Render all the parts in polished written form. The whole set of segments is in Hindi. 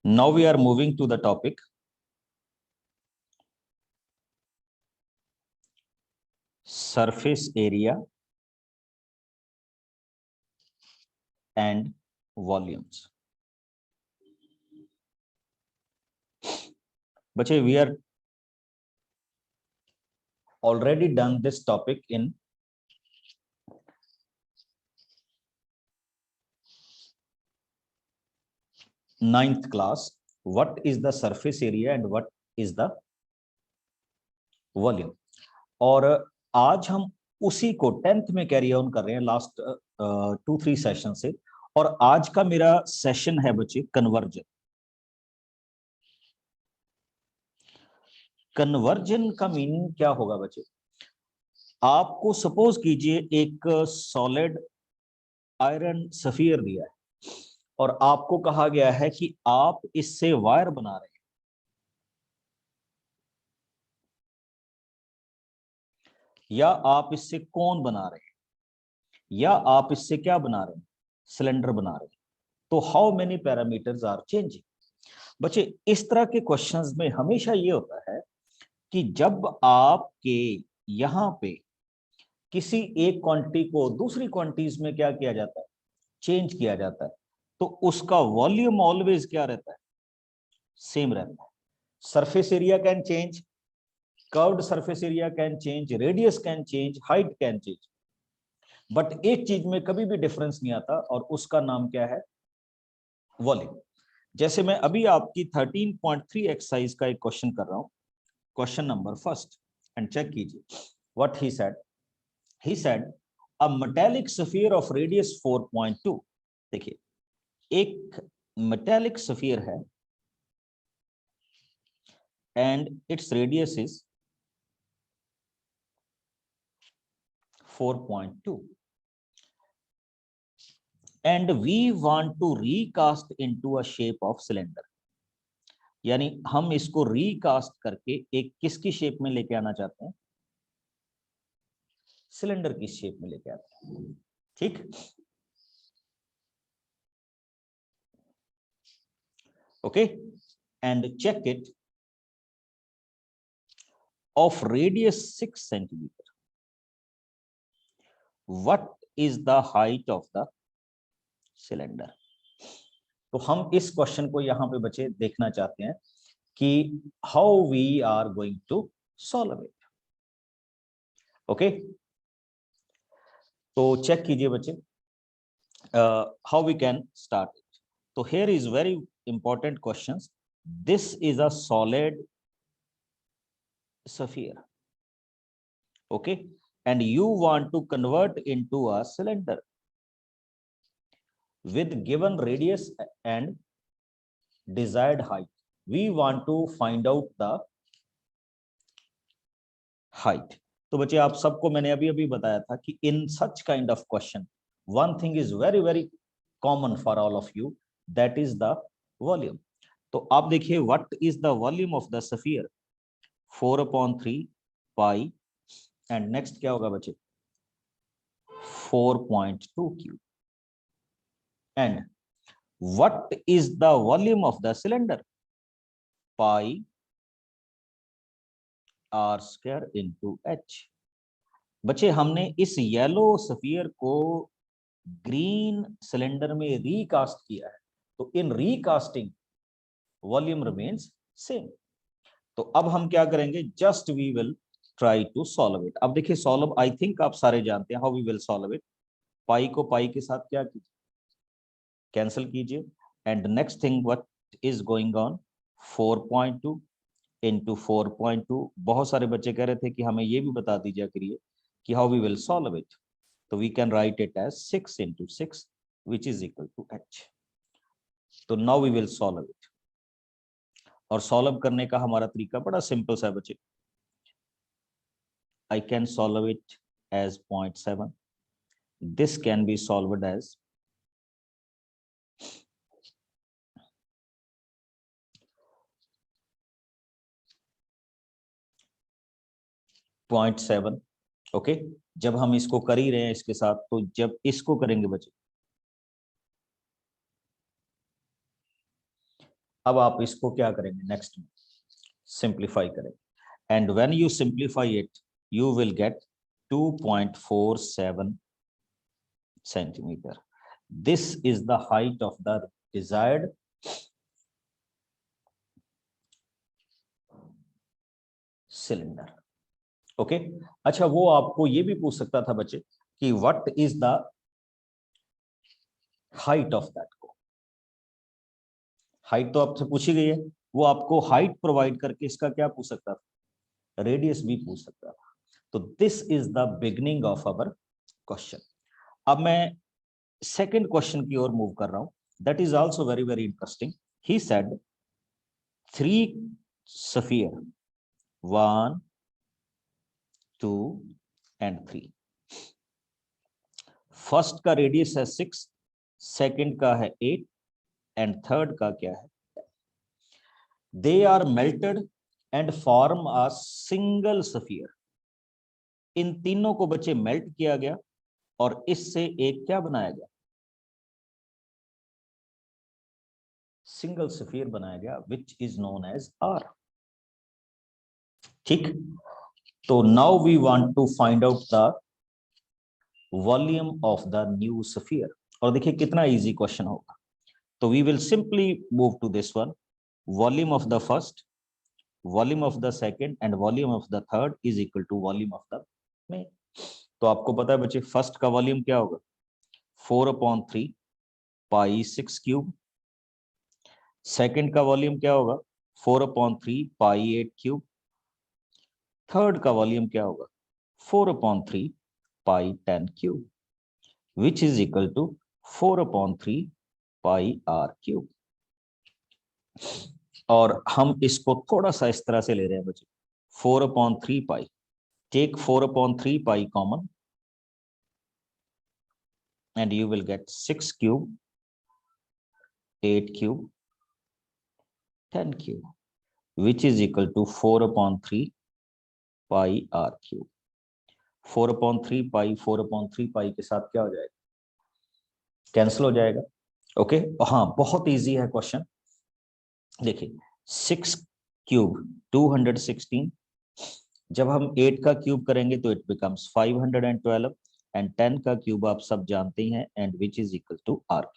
Now we are moving to the topic surface area and volumes. बच्चे, we are already done this topic in ninth class. What is the surface area and what is the volume? और आज हम उसी को 10th में कैरी ऑन कर रहे हैं लास्ट 2-3 सेशन से। और आज का मेरा सेशन है बच्चे कन्वर्जन। कन्वर्जन का मीनिंग क्या होगा बच्चे? आपको सपोज कीजिए एक सॉलिड आयरन सफियर दिया है और आपको कहा गया है कि आप इससे वायर बना रहे हैं, या आप इससे कोन बना रहे हैं, या आप इससे क्या बना रहे हैं, सिलेंडर बना रहे हैं। तो how many parameters are changing? बच्चे, इस तरह के क्वेश्चंस में हमेशा ये होता है कि जब आपके यहां पे किसी एक क्वांटिटी को दूसरी क्वांटिटीज में क्या किया जाता है, चेंज किया जाता है, तो उसका वॉल्यूम ऑलवेज क्या रहता है, सेम रहता है। Surface area can change, curved surface area can change, radius can change, height can change, but एक चीज में कभी भी डिफरेंस नहीं आता और उसका नाम क्या है, वॉल्यूम। जैसे मैं अभी आपकी 13.3 एक्सरसाइज का एक क्वेश्चन कर रहा हूं, question number first, and check कीजिए what he said. He said a metallic sphere of radius 4.2। देखिए, एक मेटालिक स्फीयर है and its radius is 4.2 and we want to recast into a shape of cylinder। यानी हम इसको रिकास्ट करके एक किसकी शेप में लेके आना चाहते हैं, सिलेंडर की शेप में लेके आते हैं। ठीक, okay, and check it of radius 6 centimeter, what is the height of the cylinder? तो हम इस क्वेश्चन को यहां पे बच्चे देखना चाहते हैं कि how we are going to solve it. Okay, तो चेक कीजिए बच्चे how we can start it. तो here is very important questions. This is a solid sphere, okay, and you want to convert into a cylinder with given radius and desired height. We want to find out the height. तो बच्चे, आप सबको मैंने अभी अभी बताया था कि in such kind of question one thing is very very common for all of you, that is the volume. तो आप देखिए what is the volume of the sphere, 4/3 pi, and next क्या होगा बच्चे, 4.2 cube. And what is the volume of the cylinder, pi r square into h. बच्चे, हमने इस येलो स्फीयर को ग्रीन सिलेंडर में रिकास्ट किया है, तो in recasting volume remains same. तो अब हम क्या करेंगे, just we will try to solve it. अब देखिए सॉल्व, आई थिंक आप सारे जानते हैं how we will solve it. Pi को पाई के साथ क्या कीजिए, कैंसिल कीजिए, and next thing what is going on, 4.2 into 4.2। बहुत सारे बच्चे कह रहे थे कि हमें ये भी बता दीजिए करिए कि how we will solve it. तो we can write it as 6 into 6 which is equal to h. तो now we will solve it. और सॉल्व करने का हमारा तरीका बड़ा सिंपल सा है बच्चे। I can solve it as 0.7. This can be solved as 0.7। Okay, जब हम इसको कर ही रहे हैं इसके साथ, तो जब इसको करेंगे बच्चे, अब आप इसको क्या करेंगे, नेक्स्ट में सिंप्लीफाई करेंगे, and when you simplify it you will get 2.47 centimeter. This is the height of the desired cylinder. Okay? अच्छा, वो आपको ये भी पूछ सकता था बच्चे कि what is the height of that को, हाइट तो आपसे पूछी गई है, वो आपको हाइट प्रोवाइड करके इसका क्या पूछ सकता था, रेडियस भी पूछ सकता था। तो this is the beginning of our question. अब मैं सेकंड क्वेश्चन की ओर मूव कर रहा हूं, that is also very very interesting. He said 3 sphere 1 2 and 3, first का रेडियस है 6, सेकंड का है 8 एंड थर्ड का क्या है, they are melted and form a single sphere. इन तीनों को बच्चे मेल्ट किया गया और इससे एक क्या बनाया गया, सिंगल स्फीयर बनाया गया, which is known as R. ठीक, तो now we want to find out the volume of the new sphere. और देखिए कितना इजी क्वेश्चन होगा। तो we will simply move to this one, volume of the first, volume of the second and volume of the third is equal to volume of the main. तो आपको पता है बच्चे फर्स्ट का वॉल्यूम क्या होगा, 4/3 पाई 6 क्यूब। सेकंड का वॉल्यूम क्या होगा, 4/3 पाई 8 क्यूब। थर्ड का वॉल्यूम क्या होगा, 4/3 pi 10 cube, which is equal to 4/3 pi R cube. और हम इसको थोड़ा सा इस तरह से ले रहे हैं बच्चे, 4/3 pi, take 4/3 pi common and you will get 6 cube, 8 cube, 10 cube, which is equal to 4/3 pi r cube. 4/3 पाई 4/3 पाई के साथ क्या हो जाएगा, कैंसिल हो जाएगा। ओके, हाँ बहुत इजी है क्वेश्चन। देखिए 6 क्यूब 216, जब हम 8 का क्यूब करेंगे तो इट बिकम्स 512 एंड 10 का क्यूब आप सब जानते हैं, and which is equal to R.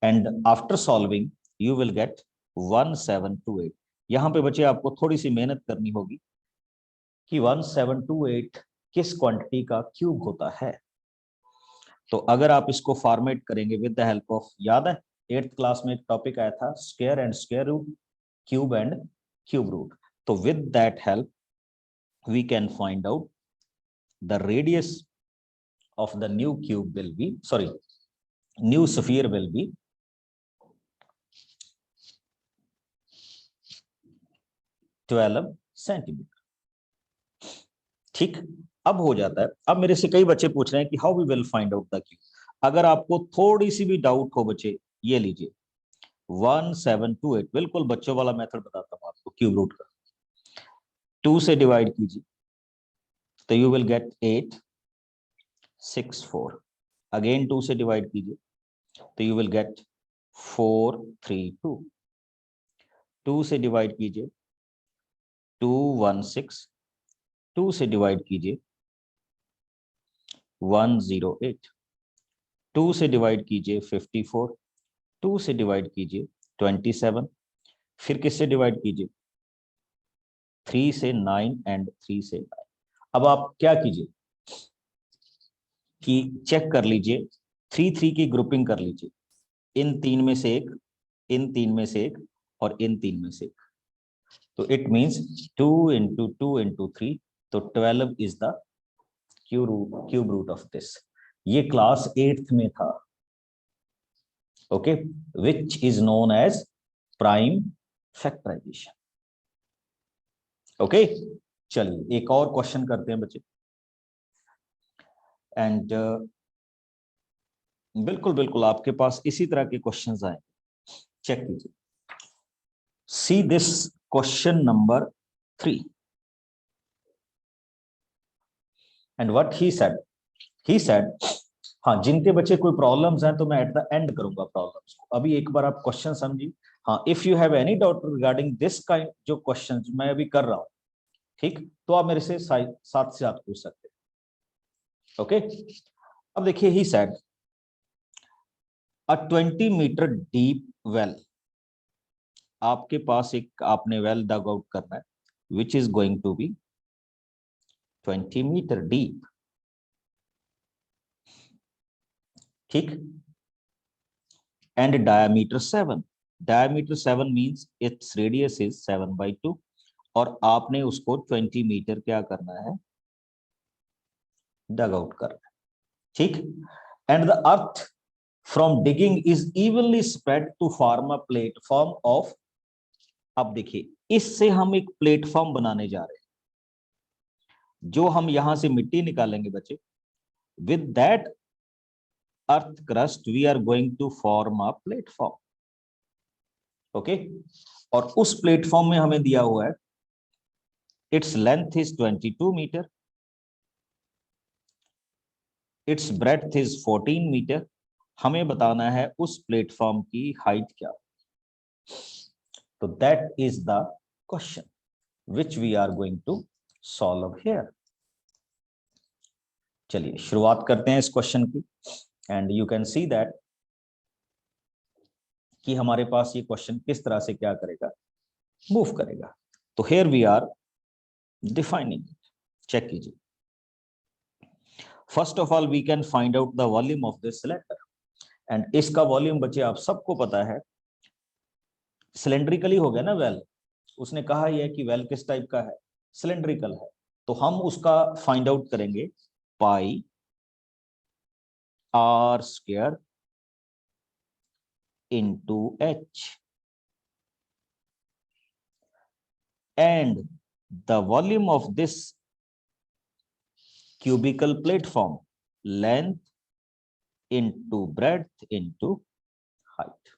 And after solving you will get 1728। यहां पे बच्चे आपको थोड़ी सी मेहनत करनी होगी कि 1728 किस क्वांटिटी का क्यूब होता है। तो अगर आप इसको फॉर्मेट करेंगे विद द हेल्प ऑफ, याद है 8th क्लास में एक टॉपिक आया था square and square root, cube and cube root. तो with that help we can find out the radius of the new cube will be, sorry, new sphere will be 12 centimetre. ठीक, अब हो जाता है। अब मेरे से कई बच्चे पूछ रहे हैं कि how we will find out the cube. अगर आपको थोड़ी सी भी डाउट हो बच्चे, ये लीजिए 1728, बिल्कुल बच्चों वाला मेथड बताता हूं आपको क्यूब रूट का। 2 से डिवाइड कीजिए तो यू विल गेट 864, अगेन 2 से डिवाइड कीजिए तो यू विल गेट 432, 2 से डिवाइड कीजिए 216, 2 से डिवाइड कीजिए 108, 2 से डिवाइड कीजिए 54, 2 से डिवाइड कीजिए 27, फिर किससे डिवाइड कीजिए 3 से 9 एंड 3 से 9। अब आप क्या कीजिए कि चेक कर लीजिए, 3 की ग्रुपिंग कर लीजिए, इन 3 में से एक, इन 3 में से एक और इन 3 में से एक। तो इट मींस 2 into 2 into 3, तो 12 is the cube root of this. ये क्लास 8th में था। Okay, which is known as prime factorisation. Okay, चलिए एक और क्वेश्चन करते हैं बच्चे। एंड बिल्कुल बिल्कुल आपके पास इसी तरह के क्वेश्चंस आए, चेक कीजिए। See this question number 3 and what he said हाँ, जिनके बच्चे कोई प्रॉब्लम्स हैं तो मैं एट द एंड करूंगा प्रॉब्लम्स को, अभी एक बार आप क्वेश्चन समझिए। हाँ, if you have any doubt regarding this kind जो क्वेश्चन मैं अभी कर रहा हूँ, ठीक, तो आप मेरे से साथ से आप पूछ सकते हैं। ओके, अब देखिए, he said a 20 metre deep well, आपके पास एक आपने वेल डग आउट करना है which is going to be 20 metre deep, ठीक, and diameter 7, diameter 7 means its radius is 7/2, और आपने उसको 20 मीटर क्या करना है, डग आउट करना है, ठीक। And the earth from digging is evenly spread to form a platform of, अब देखिए इससे हम एक प्लेटफॉर्म बनाने जा रहे हैं, जो हम यहां से मिट्टी निकालेंगे बच्चे, with that earth crust we are going to form a platform. Okay, और उस प्लेटफॉर्म में हमें दिया हुआ है its length is 22 metre, its breadth is 14 metre, हमें बताना है उस प्लेटफॉर्म की हाइट क्या, तो that is the question which we are going to solve here. चलिए शुरुआत करते हैं इस क्वेश्चन की, and you can see that कि हमारे पास ये क्वेश्चन किस तरह से क्या करेगा, मूव करेगा। तो here we are defining, check कीजिए। First of all we can find out the volume of this cylinder, and इसका वॉल्यूम बच्चे आप सबको पता है, सिलेंड्रिकली हो गया ना वेल, उसने कहा ही है कि वेल किस टाइप का है, सिलेंड्रिकल है, तो हम उसका फाइंड आउट करेंगे pi r square into h, and the volume of this cubical platform, length into breadth into height।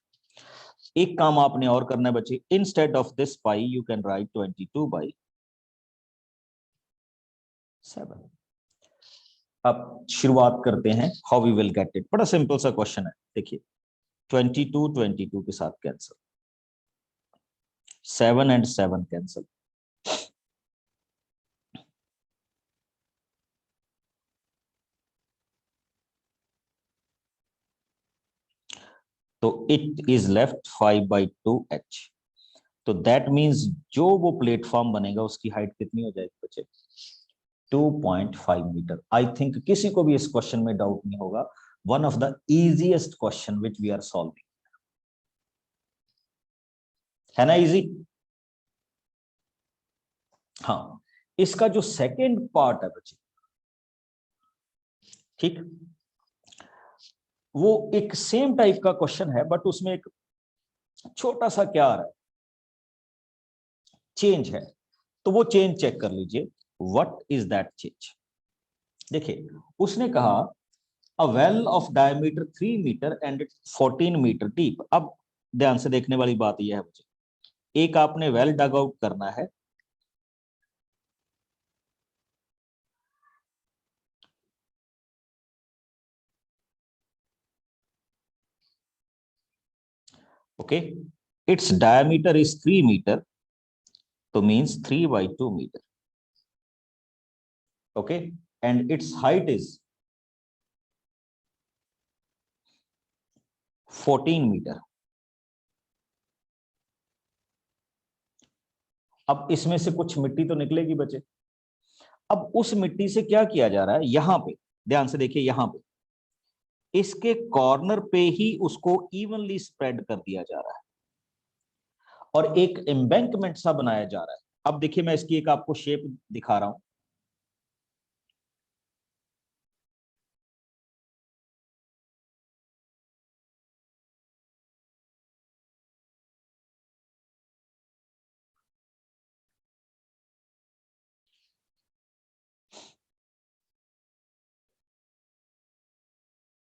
एक काम आपने और करना है बच्चे, instead of this pi you can write 22/7। अब शुरुआत करते हैं, how we will get it, बड़ा सिंपल सा क्वेश्चन है। देखिए 22 के साथ कैंसिल, 7 and 7 कैंसिल, तो इट इज लेफ्ट 5/2h, तो दैट मीन्स जो वो प्लेटफॉर्म बनेगा उसकी हाइट कितनी हो जाएगी बच्चे, 2.5 मीटर। आई थिंक किसी को भी इस क्वेश्चन में डाउट नहीं होगा, one of the easiest question which we are solving, है ना इजी। हाँ, इसका जो सेकेंड पार्ट है बच्चे, ठीक, वो एक सेम टाइप का क्वेश्चन है, बट उसमें एक छोटा सा क्या आ रहा है, चेंज है, तो वो चेंज चेक कर लीजिए, व्हाट इज दैट चेंज। देखिए उसने कहा a well of diameter 3 metre and 14 metre deep. अब ध्यान से देखने वाली बात यह है मुझे, एक आपने वेल डग आउट करना है, okay, its diameter is 3 metre, तो means 3/2 metre, okay, and its height is 14 metre. अब इसमें से कुछ मिट्टी तो निकलेगी बच्चे, अब उस मिट्टी से क्या किया जा रहा है, यहां पे ध्यान से देखिए, यहां पे इसके कॉर्नर पे ही उसको इवनली स्प्रेड कर दिया जा रहा है, और एक एम्बैंकमेंट सा बनाया जा रहा है। अब देखिए मैं इसकी एक आपको शेप दिखा रहा हूं,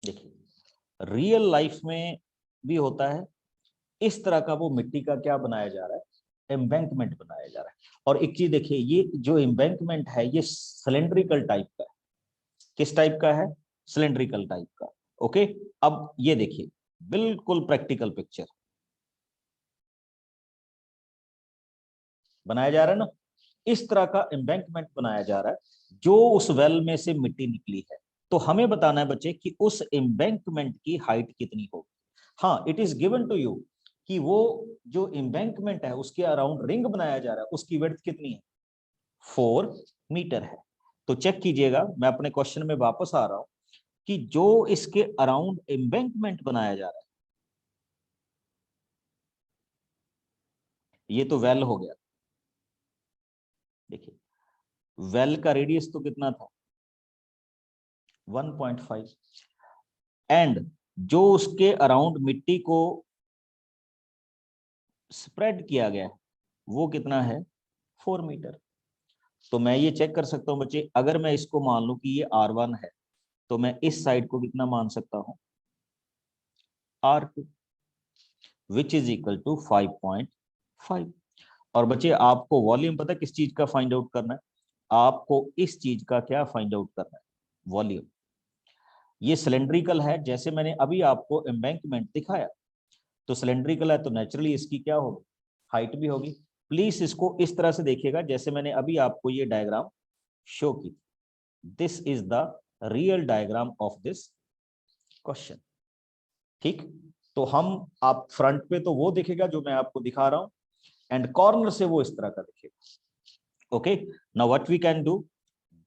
देखिए रियल लाइफ में भी होता है, इस तरह का वो मिट्टी का क्या बनाया जा रहा है, एम्बैंकमेंट बनाया जा रहा है। और एक चीज देखिए, ये जो एम्बैंकमेंट है ये सिलेंड्रिकल टाइप का है, किस टाइप का है, सिलेंड्रिकल टाइप का। ओके, अब ये देखिए बिल्कुल प्रैक्टिकल पिक्चर बनाया जा रहा है ना, इस तरह का एम्बैंकमेंट बनाया जा रहा है जो उस वेल में से मिट्टी निकली है। तो हमें बताना है बच्चे कि उस एम्बैंकमेंट की हाइट कितनी होगी। हाँ, it is given to you कि वो जो एम्बैंकमेंट है उसके अराउंड रिंग बनाया जा रहा है, उसकी विड्थ कितनी है, 4 मीटर है। तो चेक कीजिएगा, मैं अपने क्वेश्चन में वापस आ रहा हूं कि जो इसके अराउंड एम्बैंकमेंट बनाया जा रहा है, ये तो वेल हो गया। देखिए वेल का रेडियस तो कितना था, 1.5, एंड जो उसके अराउंड मिट्टी को स्प्रेड किया गया है वो कितना है, 4 मीटर। तो मैं ये चेक कर सकता हूं बच्चे, अगर मैं इसको मान लूं कि ये R1 है तो मैं इस साइड को कितना मान सकता हूं, R2, which is equal to 5.5। और बच्चे आपको वॉल्यूम पता है किस चीज का फाइंड आउट करना है, आपको इस चीज का क्या फाइंड आउट करना है, वॉल्यूम। ये सिलेंड्रिकल है, जैसे मैंने अभी आपको एम्बैंकमेंट दिखाया, तो सिलेंड्रिकल है तो नेचुरली इसकी क्या होगी, हाइट भी होगी। प्लीज इसको इस तरह से देखिएगा जैसे मैंने अभी आपको ये डायग्राम शो की। This is the real diagram of this question. ठीक, तो हम आप फ्रंट पे तो वो दिखेगा जो मैं आपको दिखा रहा हूं, एंड कॉर्नर से वो इस तरह का दिखेगा। Okay, now what we can do,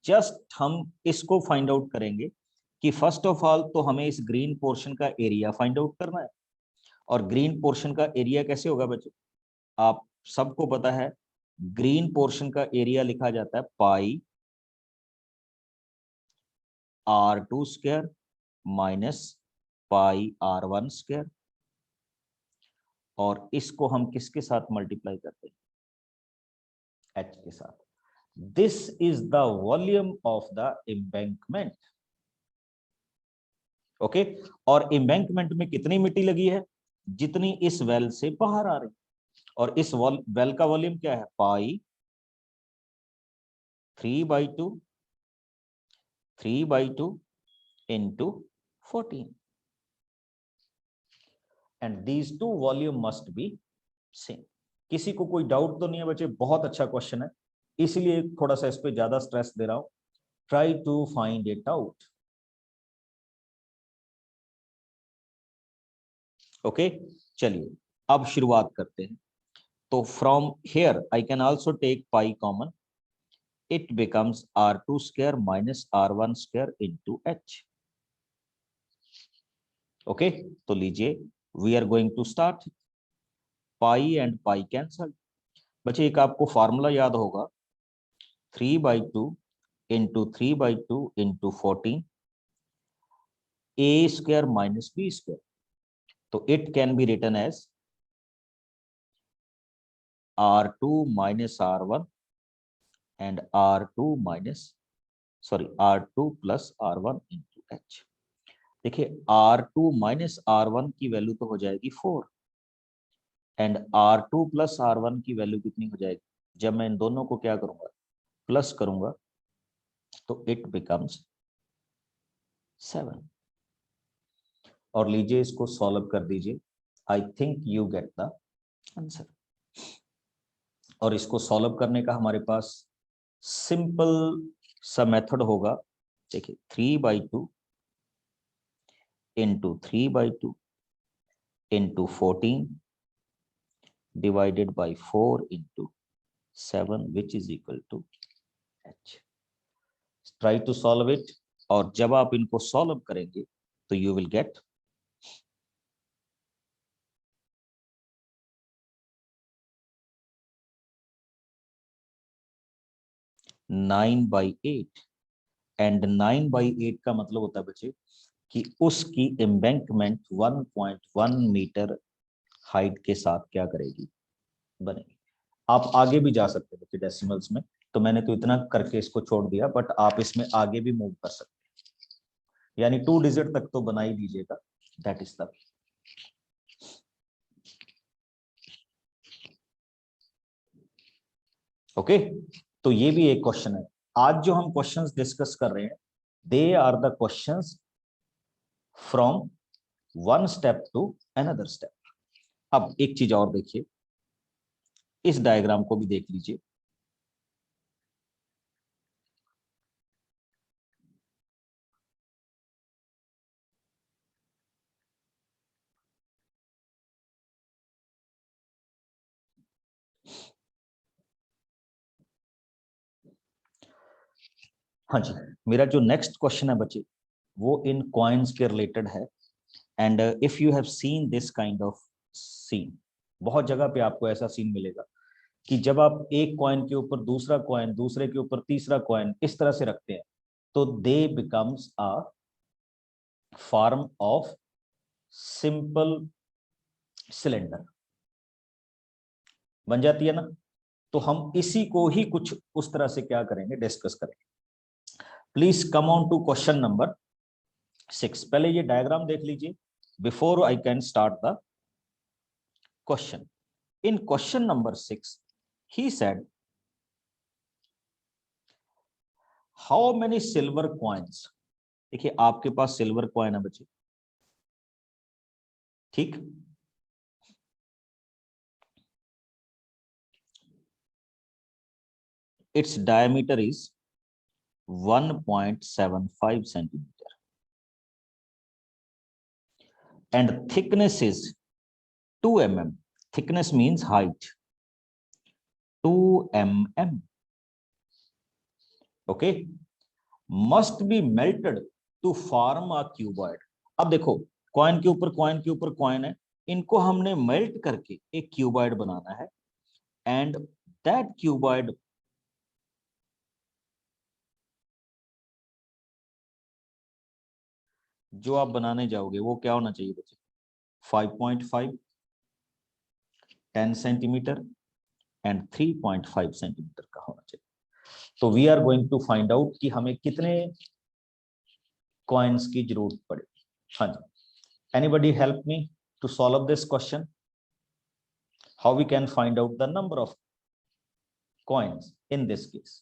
just हम इसको फाइंड आउट करेंगे कि फर्स्ट ऑफ ऑल तो हमें इस ग्रीन पोर्शन का एरिया फाइंड आउट करना है। और ग्रीन पोर्शन का एरिया कैसे होगा बच्चों, आप सबको पता है ग्रीन पोर्शन का एरिया लिखा जाता है पाई R2 square minus pi R1 square, और इसको हम किसके साथ मल्टीप्लाई करते हैं, H के साथ। This is the volume of the embankment. Okay, और एम्बैंकमेंट में कितनी मिट्टी लगी है, जितनी इस वेल से बाहर आ रही, और इस वेल का वॉल्यूम क्या है, पाई 3/2 3/2 into 14, and these two volume must be same। किसी को कोई डाउट तो नहीं है बच्चे, बहुत अच्छा क्वेश्चन है, इसलिए थोड़ा सा इस पे ज्यादा स्ट्रेस दे रहा हूं, try to find it out. Okay, चलिए अब शुरुआत करते हैं। तो from here I can also take pi common, it becomes R2 square minus R1 square into H। Okay, तो लीजिए we are going to start, pi and pi cancel. बच्चे एक आपको फॉर्मूला याद होगा, 3/2 into 3/2 into 14 a square minus b square। तो it can be written as R2 minus R1 and R2 minus R2 plus R1 into H। देखिए R2 minus R1 की वैल्यू तो हो जाएगी 4, एंड R2 प्लस R1 की वैल्यू कितनी हो जाएगी, जब मैं इन दोनों को क्या करूंगा, प्लस करूंगा, तो इट बिकम्स 7। और लीजिए इसको सॉल्व कर दीजिए, I think you get the answer. और इसको सॉल्व करने का हमारे पास सिंपल सा मेथड होगा। देखिए 3/2 into 3/2 into 14 divided by 4 into 7 which is equal to H। Try to solve it, और जब आप इनको सॉल्व करेंगे तो यू विल गेट 9/8, एंड 9/8 का मतलब होता है बच्चे कि उसकी एम्बैंकमेंट 1.1 मीटर हाइट के साथ क्या करेगी, बनेगी। आप आगे भी जा सकते हैं डेसिमल्स में, तो मैंने तो इतना करके इसको छोड़ दिया, बट आप इसमें आगे भी मूव कर सकते हैं, यानी 2 डिजिट तक तो बना ही दीजिएगा, दैट इज द। ओके, तो ये भी एक क्वेश्चन है। आज जो हम क्वेश्चंस डिस्कस कर रहे हैं, they are the questions from one step to another step. अब एक चीज और देखिए, इस डायग्राम को भी देख लीजिए। हाँ जी, मेरा जो नेक्स्ट क्वेश्चन है बच्चे, वो इन कॉइन्स के रिलेटेड है। And if you have seen this kind of scene, बहुत जगह पे आपको ऐसा सीन मिलेगा कि जब आप एक कॉइन के ऊपर दूसरा कॉइन, दूसरे के ऊपर तीसरा कॉइन इस तरह से रखते हैं, तो दे becomes a form of simple cylinder बन जाती है ना। तो हम इसी को ही कुछ उस तरह से क्या करेंगे, डिस्कस करेंगे। Please come on to question number 6। पहले ये डायग्राम देख लीजिए before I can start the question. In question number 6 he said how many silver coins. देखिए आपके पास सिल्वर कॉइन है बच्चे, ठीक। Its diameter is 1.75 centimeter and thickness is 2 mm. Thickness means height, 2 mm. Okay, must be melted to form a cuboid. अब देखो, कॉइन के ऊपर कॉइन के ऊपर कॉइन है, इनको हमने मेल्ट करके एक क्यूबॉइड बनाना है। एंड दैट क्यूबॉइड जो आप बनाने जाओगे वो क्या होना चाहिए बच्चे, 5.5, 10 सेंटीमीटर एंड 3.5 सेंटीमीटर का होना चाहिए। तो we are going to find out कि हमें कितने कॉइन्स की जरूरत पड़ेगी। हाँ जी, anybody help me to solve this question, how we can find out the number of coins in this case.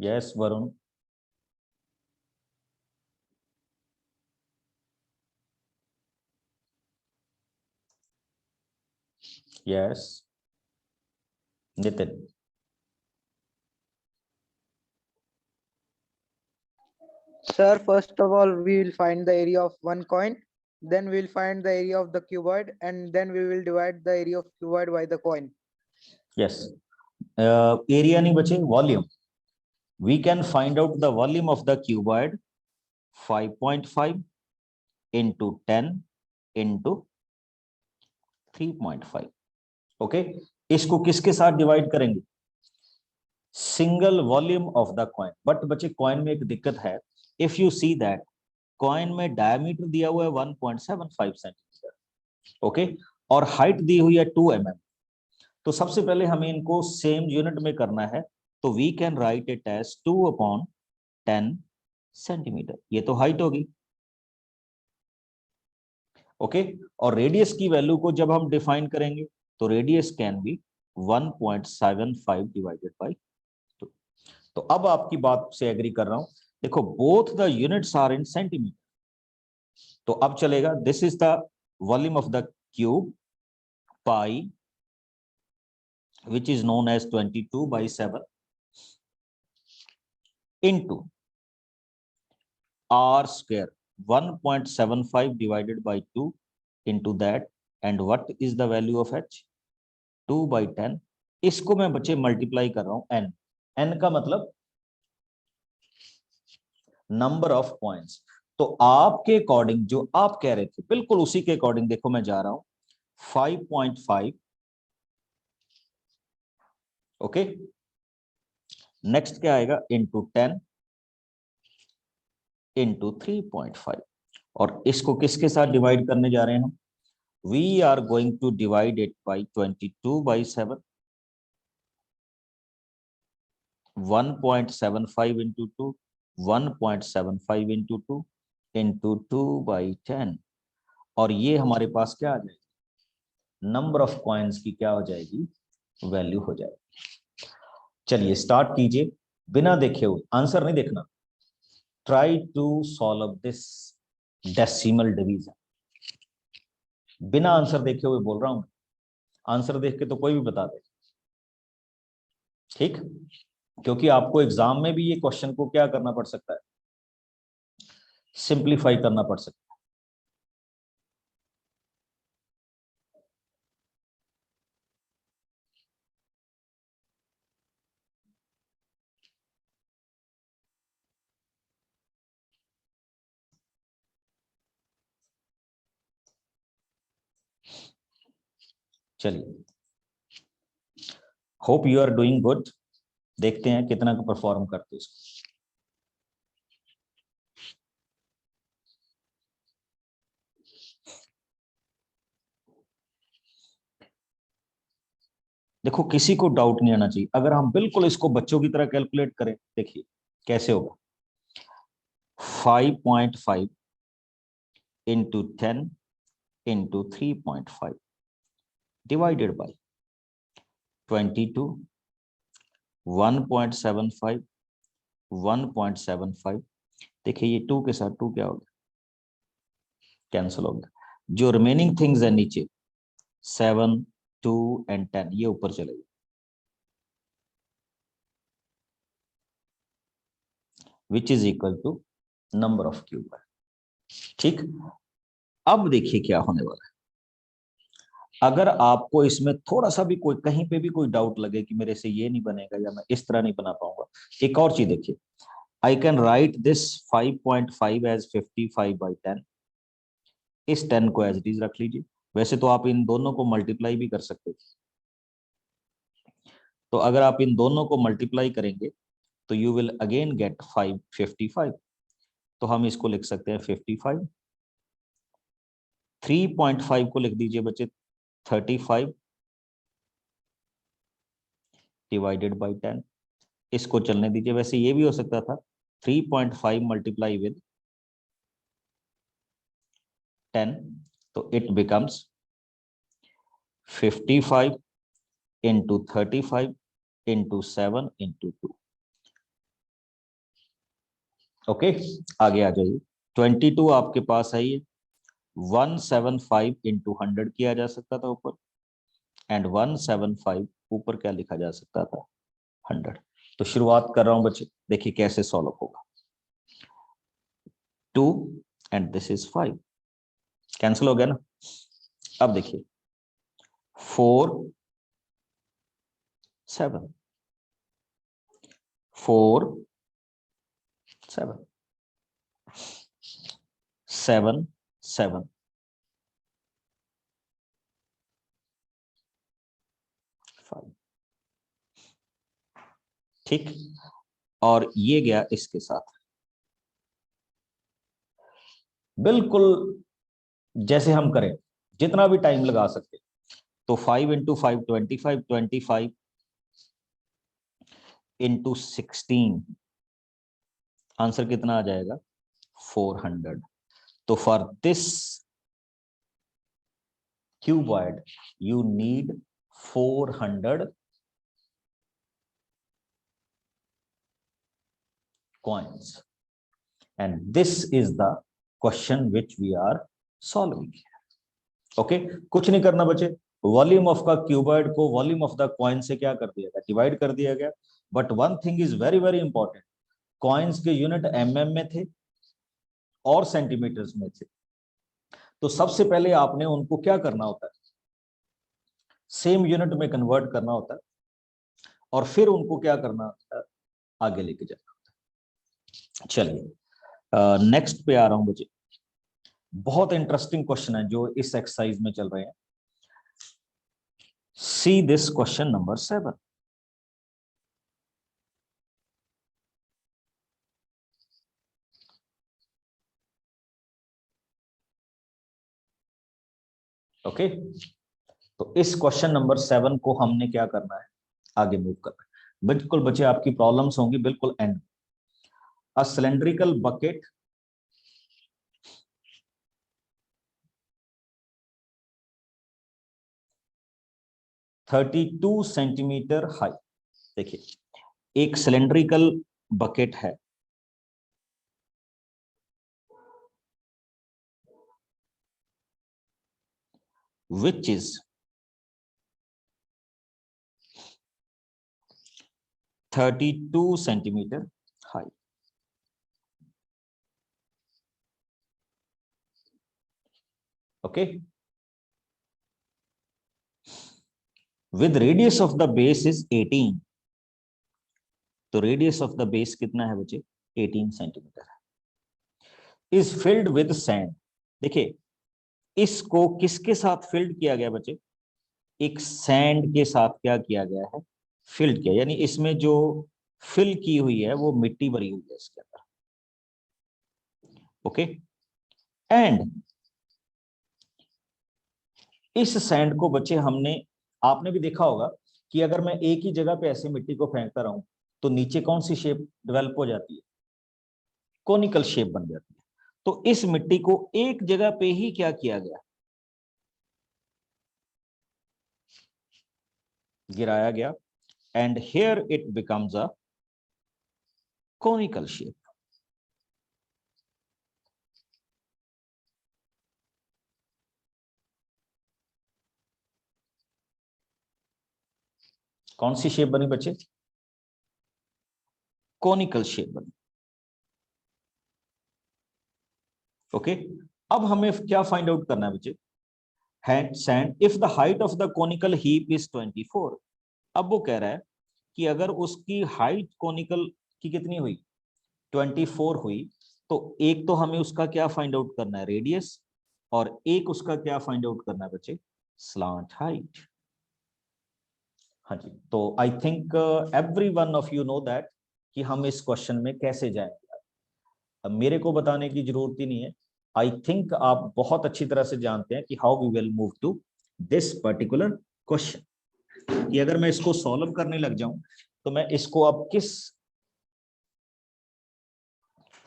Yes Varun. Yes Nitin. Sir, first of all, we will find the area of one coin. Then we will find the area of the cuboid, and then we will divide the area of cuboid by the coin. Yes, area नहीं बचे, volume. we can find out the volume of the cuboid 5.5 into 10 into 3.5। Okay, इसको किसके साथ डिवाइड करेंगे, single volume of the coin. But बच्चे कॉइन में एक दिक्कत है, if you see that coin में डायमीटर दिया हुआ है 1.75 सेंटीमीटर, ओके, और हाइट दी हुई है 2 mm। तो सबसे पहले हमें इनको सेम यूनिट में करना है, तो we can write it as 2/10 centimetre. ये तो हाइट होगी, ओके। और रेडियस की वैल्यू को जब हम डिफाइन करेंगे तो radius can be 1.75 divided by 2। तो अब आपकी बात से एग्री कर रहा हूं, देखो both the units are in centimetre, तो अब चलेगा, this is the volume of the cube pi which is known as 22/7 into r square 1.75 divided by 2 into that, and what is the value of h, 2/10। इसको मैं बच्चे मल्टीप्लाई कर रहा हूं n, n का मतलब नंबर ऑफ पॉइंट्स। तो आपके अकॉर्डिंग जो आप कह रहे थे बिल्कुल उसी के अकॉर्डिंग देखो मैं जा रहा हूं 5.5, ओके। नेक्स्ट क्या आएगा, इंटू 10 इंटू 3.5, और इसको किसके साथ डिवाइड करने जा रहे हैं हम, we are going to divide it by 22/7, 1.75 into 2, 1.75 into 2 into 2/10, और ये हमारे पास क्या आ जाएगा नंबर ऑफ कॉइन्स की क्या हो जाएगी, वैल्यू हो जाएगी। चलिए स्टार्ट कीजिए, बिना देखे हुए, आंसर नहीं देखना। Try to solve this decimal division. बिना आंसर देखे हुए बोल रहा हूं, आंसर देख के तो कोई भी बता दे, ठीक, क्योंकि आपको एग्जाम में भी ये क्वेश्चन को क्या करना पड़ सकता है, सिंप्लीफाई करना पड़ सकता है। चलिए, hope you are doing good. देखते हैं कितना का परफॉर्म करते हो इसको। देखो किसी को डाउट नहीं आना चाहिए, अगर हम बिल्कुल इसको बच्चों की तरह कैलकुलेट करें, देखिए कैसे होगा। 5.5 इंटू 10 इंटू 3.5 डिवाइडेड बाई 22, 1.75, 1.75। देखिए ये 2 के साथ 2 क्या हो गया, कैंसिल हो गया। जो रिमेनिंग थिंग्स है नीचे 7, 2 एंड 10, ये ऊपर चले गए, which is equal to number of cube. ठीक, अब देखिए क्या होने वाला है। अगर आपको इसमें थोड़ा सा भी कोई कहीं पे भी कोई डाउट लगे कि मेरे से ये नहीं बनेगा या मैं इस तरह नहीं बना पाऊंगा, एक और चीज देखिए, I can write this 5.5 as 55/10। इस 10 को एज इट इज रख लीजिए। वैसे तो आप इन दोनों को मल्टीप्लाई भी कर सकते थे, तो अगर आप इन दोनों को मल्टीप्लाई करेंगे तो यू विल अगेन गेट 555। तो हम इसको लिख सकते हैं 55। 3.5 को लिख दीजिए बच्चे 35 डिवाइडेड बाई 10। इसको चलने दीजिए, वैसे ये भी हो सकता था 3.5 मल्टीप्लाई विद 10, तो it becomes 55 into 35 into 7 into 2। Okay, आगे आ जाइए। 22 आपके पास है ये, 175 इंटू 100 किया जा सकता था ऊपर, एंड 175 ऊपर क्या लिखा जा सकता था, 100। तो शुरुआत कर रहा हूं बच्चे, देखिए कैसे सॉल्व होगा। 2 एंड दिस इज 5, कैंसिल हो गया ना। अब देखिए 4 7, 4 7, 7 7, 5। ठीक, और ये गया इसके साथ, बिल्कुल जैसे हम करें, जितना भी टाइम लगा सकते। तो 5 इंटू 5 25, 25 इंटू 16, आंसर कितना आ जाएगा, 400। तो for this cuboid you need 400 coins, and this is the question which we are solving here. Okay, कुछ नहीं करना बच्चे, वॉल्यूम ऑफ का क्यूबॉइड को वॉल्यूम ऑफ द कॉइन से क्या कर दिया गया, डिवाइड कर दिया गया। But one thing is very very important, coins के यूनिट एमएम में थे और सेंटीमीटर्स में थे, तो सबसे पहले आपने उनको क्या करना होता है, सेम यूनिट में कन्वर्ट करना होता है, और फिर उनको क्या करना होता है, आगे लेके जाना होता है। चलिए नेक्स्ट पे आ रहा हूं बच्चे, बहुत इंटरेस्टिंग क्वेश्चन है जो इस एक्सरसाइज में चल रहे हैं। See this question number 7। Okay, तो इस क्वेश्चन नंबर 7 को हमने क्या करना है, आगे मूव करना है। बिल्कुल बच्चे आपकी प्रॉब्लम्स होंगी बिल्कुल and. A cylindrical bucket 32 centimetre high. देखिए एक सिलेंड्रिकल बकेट है, which is 32 centimetre high. Okay, with radius of the base is 18। तो रेडियस ऑफ द बेस कितना है बच्चे? 18 सेंटीमीटर है। Is filled with sand. देखिए इसको किसके साथ फिल्ड किया गया बच्चे? एक सैंड के साथ क्या किया गया है? फिल्ड किया, यानी इसमें जो फिल की हुई है वो मिट्टी भरी हुई है इसके अंदर। ओके, एंड इस सैंड को बच्चे हमने, आपने भी देखा होगा कि अगर मैं एक ही जगह पे ऐसे मिट्टी को फेंकता रहूं तो नीचे कौन सी शेप डेवलप हो जाती है? कोनिकल शेप बन जाती है। तो इस मिट्टी को एक जगह पे ही क्या किया गया? गिराया गया, and here it becomes a conical shape. कौन सी शेप बनी बच्चे? कोनिकल शेप बनी। ओके, अब हमें क्या फाइंड आउट करना है बच्चे? Sand if the height of the conical heap is 24। अब वो कह रहा है कि अगर उसकी हाइट कोनिकल की कितनी हुई? 24 हुई, तो एक तो हमें उसका क्या फाइंड आउट करना है? रेडियस, और एक उसका क्या फाइंड आउट करना है बच्चे? Slant height. हाँ जी, तो I think every one of you know that कि हम इस क्वेश्चन में कैसे जाएंगे। अब मेरे को बताने की जरूरत ही नहीं है, आई थिंक आप बहुत अच्छी तरह से जानते हैं कि how we will move to this particular question. कि अगर मैं इसको सॉल्व करने लग जाऊं तो मैं इसको अब किस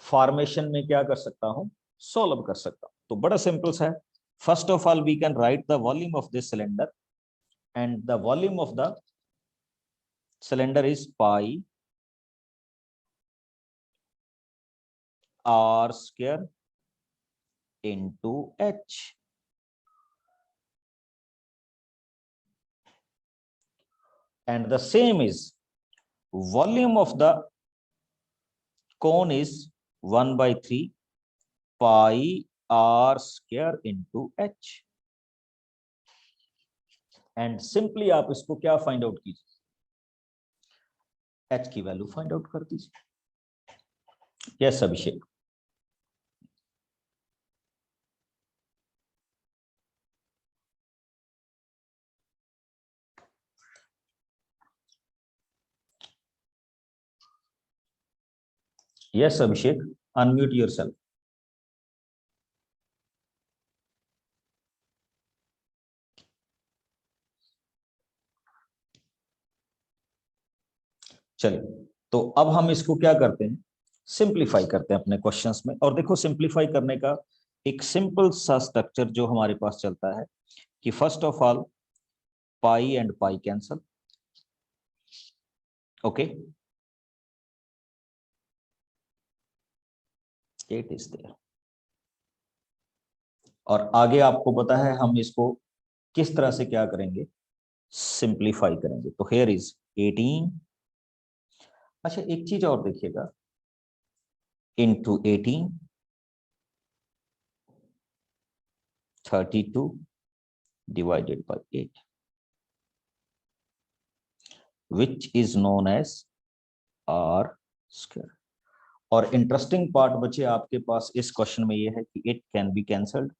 फॉर्मेशन में क्या कर सकता हूं? सॉल्व कर सकता हूं। तो बड़ा सिंपल सा है। First of all we can write the volume of this cylinder, and the volume of the cylinder is pi r square into h, and the same is volume of the cone is 1/3 pi r square into h, and simply आप इसको क्या फाइंड आउट कीजिए? h की वैल्यू फाइंड आउट कर दीजिए। यस अभिषेक। यस अभिषेक, अनम्यूट योरसेल्फ। चलिए, तो अब हम इसको क्या करते हैं? सिंप्लीफाई करते हैं अपने क्वेश्चंस में। और देखो सिंप्लीफाई करने का एक सिंपल सा स्ट्रक्चर जो हमारे पास चलता है कि first of all pi and pi cancel. Okay, it is there. और आगे आपको पता है हम इसको किस तरह से क्या करेंगे? सिंप्लीफाई करेंगे। तो हियर इज 18। अच्छा एक चीज और देखिएगा, into 18, 32 divided by 8, which is known as r square। और इंटरेस्टिंग पार्ट बच्चे आपके पास इस क्वेश्चन में ये है कि इट कैन बी कैंसल्ड।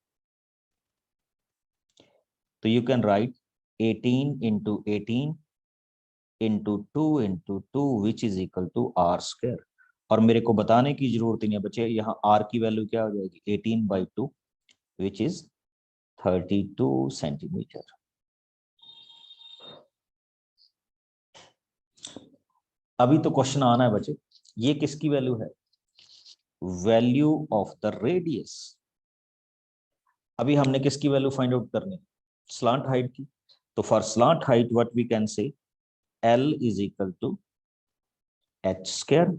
तो you can write 18 into 18 into 2 into 2 which is equal to r square. और मेरे को बताने की जरूरत ही नहीं है बच्चे, यहाँ r की वैल्यू क्या हो जाएगी? 18/2 विच इज 32 सेंटीमीटर। अभी तो क्वेश्चन आना है बच्चे, ये किसकी वैल्यू है? Value of the radius. अभी हमने किसकी वैल्यू फाइंड आउट करनी? स्लांट हाइट की। तो for slant height what we can say L is equal to h square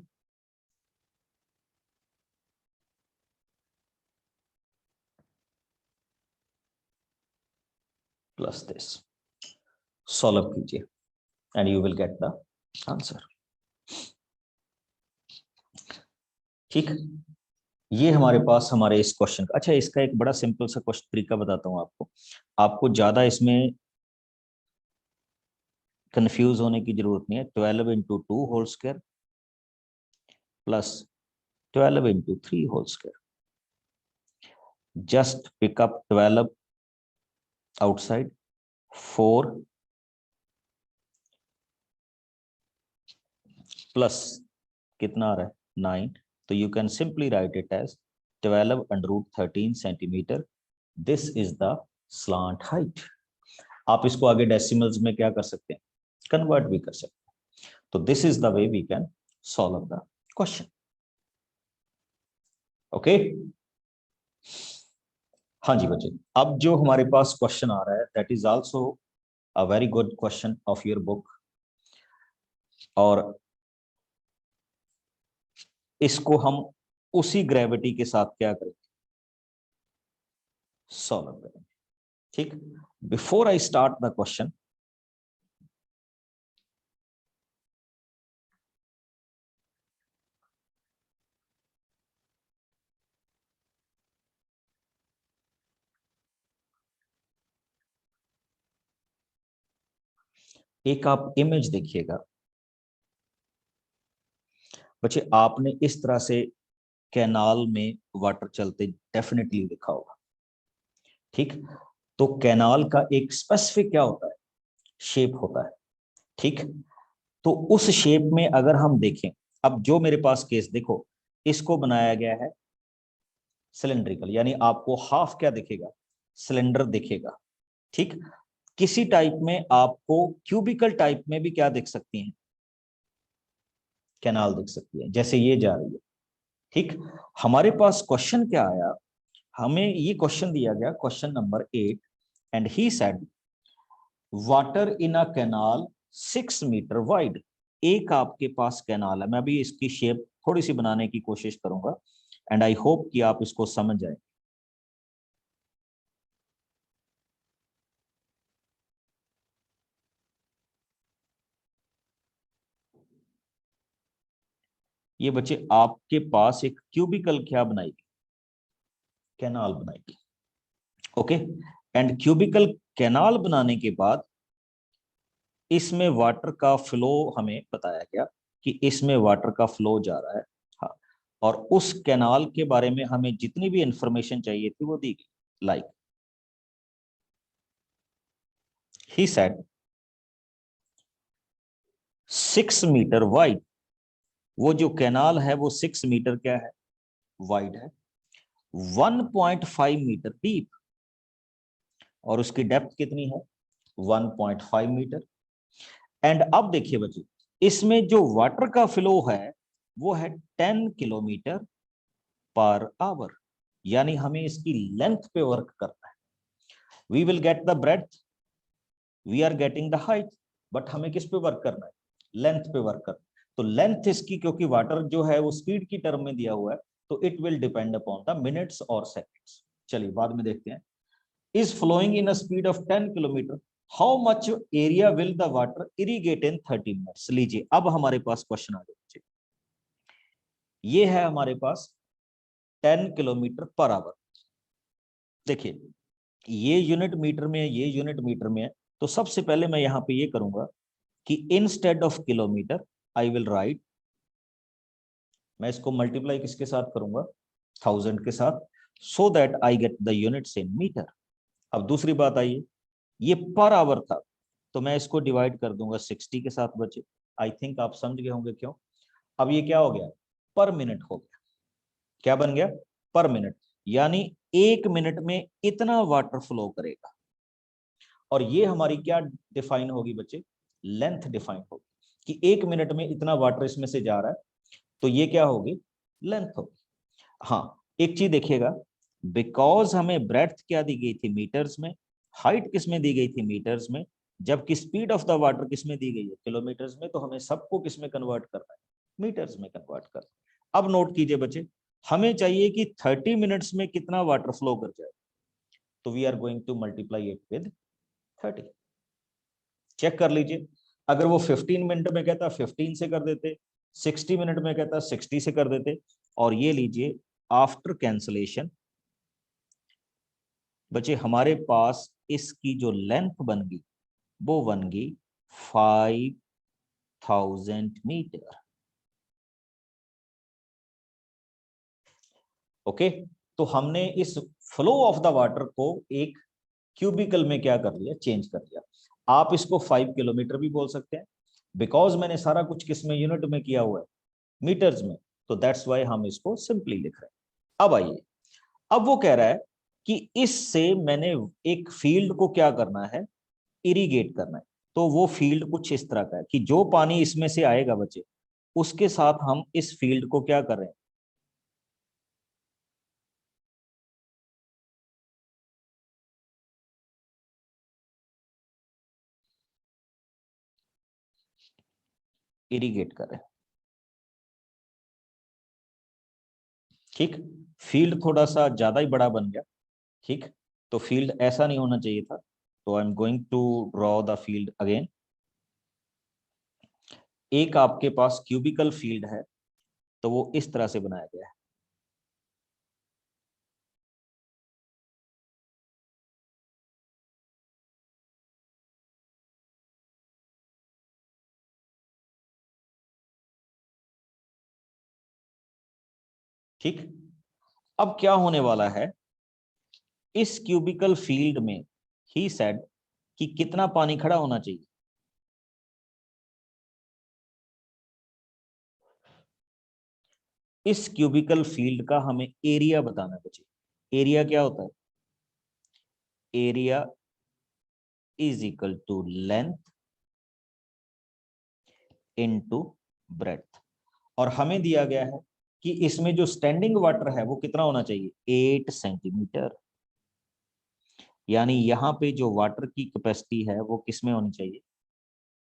plus this. Solve कीजिए and you will get the answer. ठीक, ये हमारे पास हमारे इस क्वेश्चन का। अच्छा, इसका एक बड़ा सिंपल सा क्वेश्चन तरीका बताता हूं आपको, आपको ज्यादा इसमें कंफ्यूज होने की जरूरत नहीं है। 12 into 2 whole square plus 12 into 3 whole square, just pick up 12 outside, 4 plus कितना आ रहा है 9, तो you can simply write it as 12 under root 13 centimetre. This is the slant height. आप इसको आगे डेसिमल्स में क्या कर सकते हैं, कन्वर्ट भी कर सकते हैं। तो this is the way we can solve the question. Okay, हाँ जी बच्चे, अब जो हमारे पास क्वेश्चन आ रहा है that is also a very good question of your book, और इसको हम उसी ग्रेविटी के साथ क्या करेंगे, सॉल्व करेंगे। ठीक, before I start the question, एक आप इमेज देखिएगा बच्चे, आपने इस तरह से कैनाल में वाटर चलते डेफिनेटली देखा होगा। ठीक, तो कैनाल का एक स्पेसिफिक क्या होता है, शेप होता है। ठीक, तो उस शेप में अगर हम देखें, अब जो मेरे पास केस देखो, इसको बनाया गया है सिलेंड्रिकल, यानी आपको हाफ क्या दिखेगा, सिलेंडर दिखेगा। ठीक, किसी टाइप में आपको क्यूबिकल टाइप में भी क्या दिख सकती है, कैनाल दिख सकती है, जैसे ये जा रही है। ठीक, हमारे पास क्वेश्चन क्या आया, हमें ये क्वेश्चन दिया गया, question number 8, and he said water in a canal 6 metre wide. एक आपके पास कैनाल है, मैं अभी इसकी शेप थोड़ी सी बनाने की कोशिश करूंगा एंड आई होप कि आप इसको समझ जाए। ये बच्चे आपके पास एक क्यूबिकल क्या बनाएगी, कैनाल बनाएगी। ओके, एंड क्यूबिकल कैनाल बनाने के बाद इसमें वाटर का फ्लो हमें बताया गया कि इसमें वाटर का फ्लो जा रहा है। हाँ, और उस कैनाल के बारे में हमें जितनी भी इंफॉर्मेशन चाहिए थी वो दी गई, like he said 6 metre wide, वो जो कैनाल है वो 6 मीटर क्या है, वाइड है, 1.5 मीटर डीप, और उसकी डेप्थ कितनी है, 1.5 मीटर। एंड अब देखिए बच्चे, इसमें जो वाटर का फ्लो है वो है 10 किलोमीटर पर आवर, यानी हमें इसकी लेंथ पे वर्क करना है। We will get the breadth, we are getting the height, but हमें किस पे वर्क करना है, लेंथ पे वर्क करना है। तो लेंथ इसकी, क्योंकि वाटर जो है वो स्पीड की टर्म में दिया हुआ है, तो it will depend upon the minutes और सेकंड्स। चलिए बाद में देखते हैं। Is flowing in a speed of 10 kilometre, how much area will the water irrigate in 30 minutes. लीजिए अब हमारे पास क्वेश्चन आ गया, ये है हमारे पास 10 किलोमीटर पर आवर। देखिए ये यूनिट मीटर में है, ये यूनिट मीटर में है, तो सबसे पहले मैं यहां पे ये करूंगा कि instead of kilometre I will write, मैं इसको मल्टीप्लाई किसके साथ करूंगा, 1000 के साथ, so that I get the units in metre. अब दूसरी बात आई, ये पर आवर था, तो मैं इसको डिवाइड कर दूंगा 60 के साथ बचे। आई थिंक आप समझ गए होंगे क्यों। अब ये क्या हो गया, पर मिनट हो गया, क्या बन गया, पर मिनट, यानी 1 मिनट में इतना वाटर फ्लो करेगा। और ये हमारी क्या डिफाइन होगी बच्चे, लेंथ डिफाइन होगी, कि 1 मिनट में इतना वाटर इसमें से जा रहा है, तो ये क्या होगी, लेंथ होगी। हाँ, एक चीज देखिएगा, बिकॉज हमें ब्रेड्थ क्या दी गई थी, मीटर्स में, हाइट किस में दी गई थी, मीटर्स में, जबकि स्पीड ऑफ द वाटर किसमें दी गई है, किलोमीटर्स में, तो हमें सबको किसमें कन्वर्ट करना है, मीटर्स में कन्वर्ट करना है। अब नोट कीजिए बच्चे, हमें चाहिए कि 30 मिनट्स में कितना वाटर फ्लो कर जाए, तो we are going to multiply it with 30। Check कर लीजिए, अगर वो 15 मिनट में कहता 15 से कर देते, 60 मिनट में कहता 60 से कर देते, और ये लीजिए आफ्टर कैंसलेशन बच्चे हमारे पास इसकी जो लेंथ बन गई वो बन गई 5000 मीटर। ओके, तो हमने इस फ्लो ऑफ द वाटर को एक क्यूबिकल में क्या कर लिया, चेंज कर लिया। आप इसको 5 किलोमीटर भी बोल सकते हैं, बिकॉज मैंने सारा कुछ किस में, यूनिट में किया हुआ है, मीटर्स में, तो दैट्स वाई हम इसको सिंपली लिख रहे हैं। अब आइए, अब वो कह रहा है कि इससे मैंने एक फील्ड को क्या करना है, इरिगेट करना है। तो वो फील्ड कुछ इस तरह का है कि जो पानी इसमें से आएगा बच्चे, उसके साथ हम इस फील्ड को क्या कर रहे हैं, इरिगेट कर रहे हैं। ठीक, फील्ड थोड़ा सा ज्यादा ही बड़ा बन गया। ठीक, तो फील्ड ऐसा नहीं होना चाहिए था, तो I am going to draw the field again. एक आपके पास क्यूबिकल फील्ड है, तो वो इस तरह से बनाया गया है। ठीक, अब क्या होने वाला है, इस क्यूबिकल फील्ड में ही सेड कि कितना पानी खड़ा होना चाहिए। इस क्यूबिकल फील्ड का हमें एरिया बताना है बच्चे। एरिया क्या होता है, area is equal to length into breadth, और हमें दिया गया है कि इसमें जो स्टैंडिंग वाटर है वो कितना होना चाहिए, 8 सेंटीमीटर। यानी यहाँ पे जो वाटर की कैपेसिटी है वो किसमें होनी चाहिए,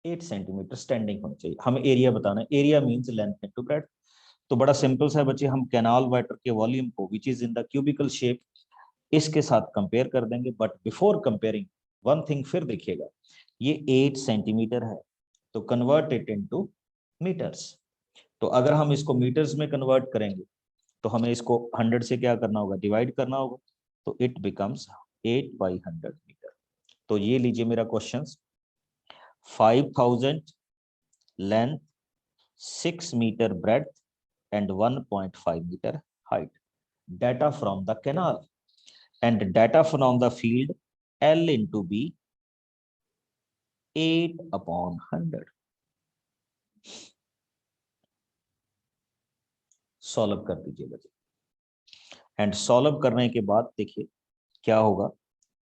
8 सेंटीमीटर स्टैंडिंग होनी चाहिए। हमें एरिया बताना है, area means length into breadth. तो बड़ा सिंपल सा है बच्चे, हम कैनाल वाटर के वॉल्यूम को which is in the cubical shape इसके साथ कंपेयर कर देंगे। But before comparing one thing फिर देखिएगा, ये 8 सेंटीमीटर है, तो कन्वर्ट इट इनटू मीटर्स। तो अगर हम इसको मीटर्स में कन्वर्ट करेंगे तो हमें इसको 100 से क्या करना होगा, डिवाइड करना होगा, तो इट बिकम्स 8/100 मीटर। तो ये लीजिए मेरा question, 5000 length, 6 metre breadth and 1.5 meter height. Data from the canal and data from the field L into B 8/100. Solve कर दीजिए बच्चे, एंड सॉल्व करने के बाद देखिए क्या होगा,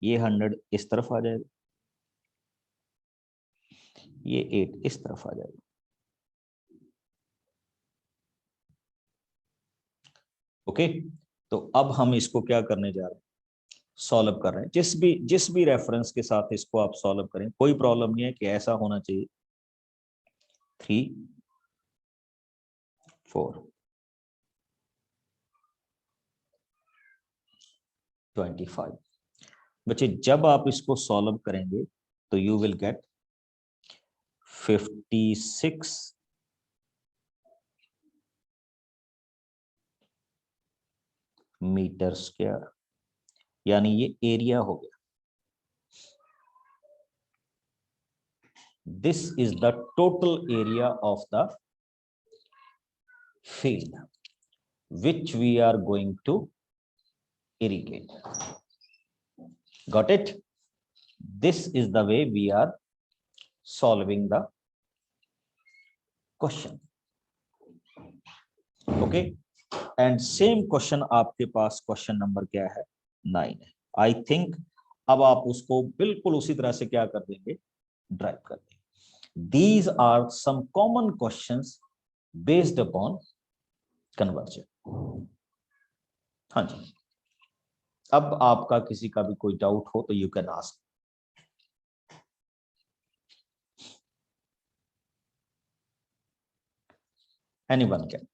ये 100 इस तरफ आ जाएगा, ये 8 इस तरफ आ जाएगा। ओके, तो अब हम इसको क्या करने जा रहे हैं, सॉल्व कर रहे हैं। जिस भी रेफरेंस के साथ इसको आप सॉल्व करें, कोई प्रॉब्लम नहीं है कि ऐसा होना चाहिए 3 4 25। बच्चे जब आप इसको सॉल्व करेंगे तो you will get 56 metre square, यानी ये एरिया हो गया। This is the total area of the field which we are going to irrigate. Got it? This is the way we are solving the question. Okay, and same question आपके पास क्वेश्चन नंबर क्या है, 9 है। आई थिंक अब आप उसको बिल्कुल उसी तरह से क्या कर देंगे, ड्राइव कर देंगे। These are some common questions based upon conversion. हाँ जी, अब आपका किसी का भी कोई डाउट हो तो you can ask. Anyone can.